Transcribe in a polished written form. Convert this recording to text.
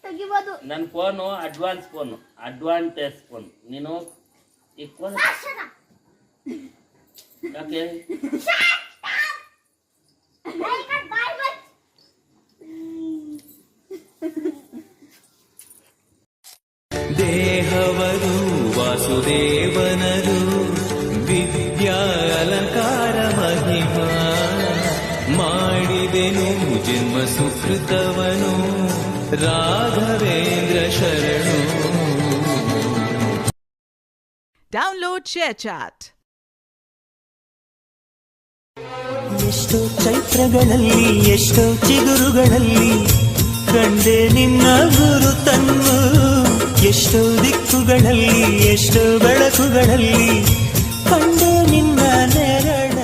ತೆಗಿಬೋದು. ನನ್ನ phone advantage phone. ನೀನು ಈ ಫೋನ್ ಯಾಕೆ ದೇಹವರು ವಾಸುದೇವನರು ವಿದ್ಯಾ ಅಲಂಕಾರ ಮಹಿಮಾ ಮಾಡಿದೆನು ಜನ್ಮ ಸುಕೃತವನು ರಾಘವೇಂದ್ರ ಶರಣು. Download ShareChat. ಎಷ್ಟೋ ಚೈತ್ರಗಳಲ್ಲಿ ಎಷ್ಟೋ ಚಿಗುರುಗಳಲ್ಲಿ ಕಂಡೆ ನಿನ್ನ ಗುರುತನ್ನು, ಎಷ್ಟೋ ದಿಕ್ಕುಗಳಲ್ಲಿ ಎಷ್ಟೋ ಬೆಳಕುಗಳಲ್ಲಿ ಕಂಡೆ ನಿನ್ನ ನೆರಳು.